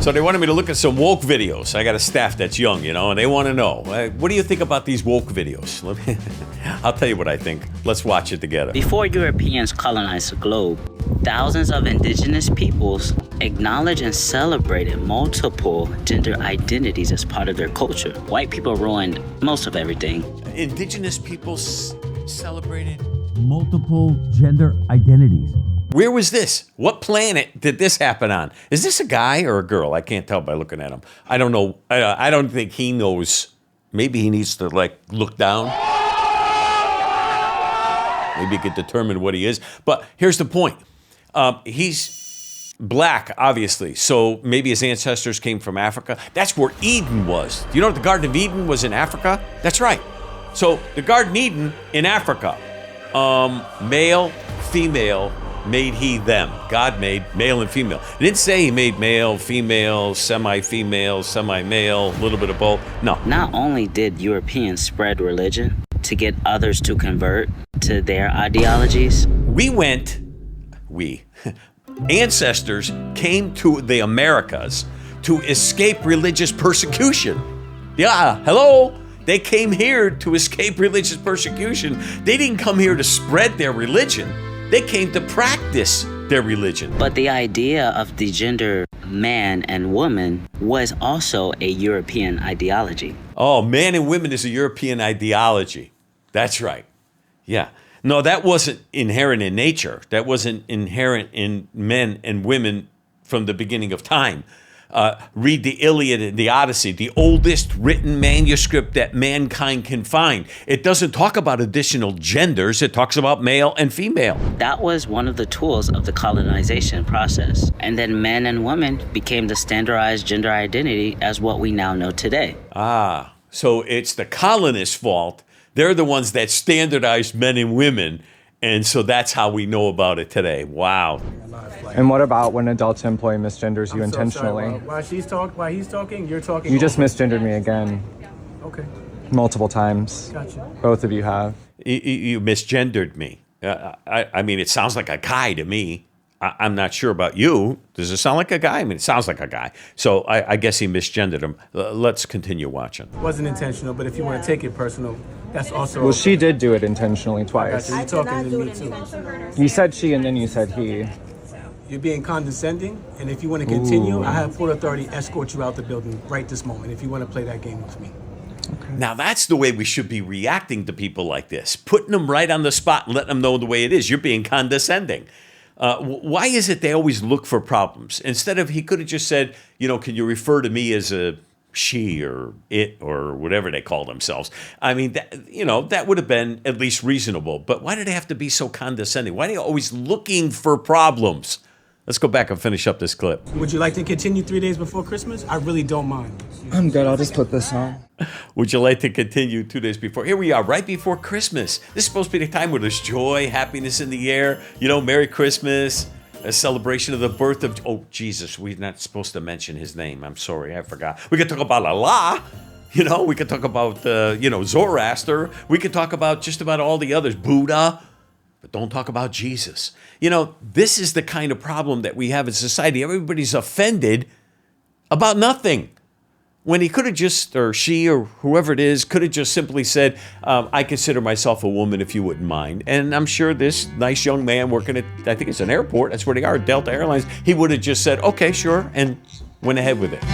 So they wanted me to look at some woke videos. I got a staff that's young, and they want to know, what do you think about these woke videos? I'll tell you what I think. Let's watch it together. Before Europeans colonized the globe, thousands of indigenous peoples acknowledged and celebrated multiple gender identities as part of their culture. White people ruined most of everything. Indigenous peoples celebrated multiple gender identities. Where was this? What planet did this happen on? Is this a guy or a girl? I can't tell by looking at him. I don't know. I don't think he knows. Maybe he needs to look down. Maybe he could determine what he is. But here's the point. He's black, obviously. So maybe his ancestors came from Africa. That's where Eden was. Do you know the Garden of Eden was in Africa? That's right. So the Garden of Eden in Africa, male, female, made he them. God made male and female. It didn't say he made male, female, semi-female, semi-male, a little bit of both. No. Not only did Europeans spread religion to get others to convert to their ideologies, ancestors came to the Americas to escape religious persecution. Yeah, hello? They came here to escape religious persecution. They didn't come here to spread their religion. They came to practice their religion. But the idea of the gender man and woman was also a European ideology. Oh, man and women is a European ideology. That's right. Yeah. No, that wasn't inherent in nature. That wasn't inherent in men and women from the beginning of time. Read the Iliad and the Odyssey, the oldest written manuscript that mankind can find. It doesn't talk about additional genders. It talks about male and female. That was one of the tools of the colonization process. And then men and women became the standardized gender identity as what we now know today. Ah, so it's the colonists' fault. They're the ones that standardized men and women. And so that's how we know about it today. Wow. And what about when adults employ misgenders you intentionally? Sorry, while he's talking, you're talking. You just misgendered me again. Okay. Multiple times. Gotcha. Both of you have. You misgendered me. I mean, it sounds like a guy to me. I'm not sure about you. Does it sound like a guy? I mean, it sounds like a guy. So I guess he misgendered him. Let's continue watching. It wasn't intentional, but if you want to take it personal, that's also. Well, she did do it intentionally twice. You're talking to me too. You said she and then you said he. You're being condescending, and if you want to continue, I have Port Authority escort you out the building right this moment if you want to play that game with me. Okay. Now, that's the way we should be reacting to people like this, putting them right on the spot and letting them know the way it is. You're being condescending. Why is it they always look for problems? Instead of, he could have just said, can you refer to me as a she or it or whatever they call themselves? I mean, that would have been at least reasonable. But why do they have to be so condescending? Why are they always looking for problems? Let's go back and finish up this clip. Would you like to continue 3 days before Christmas? I really don't mind. I'm good. I'll just put this on. Would you like to continue 2 days before? Here we are, right before Christmas. This is supposed to be the time where there's joy, happiness in the air. Merry Christmas, a celebration of the birth of... Oh, Jesus, we're not supposed to mention his name. I'm sorry, I forgot. We could talk about Allah. We could talk about, Zoroaster. We could talk about just about all the others. Buddha. But don't talk about Jesus. This is the kind of problem that we have in society. Everybody's offended about nothing. When he could have just, or she, or whoever it is, could have just simply said, I consider myself a woman if you wouldn't mind. And I'm sure this nice young man working at, I think it's an airport, that's where they are, Delta Airlines, he would have just said, okay, sure, and went ahead with it.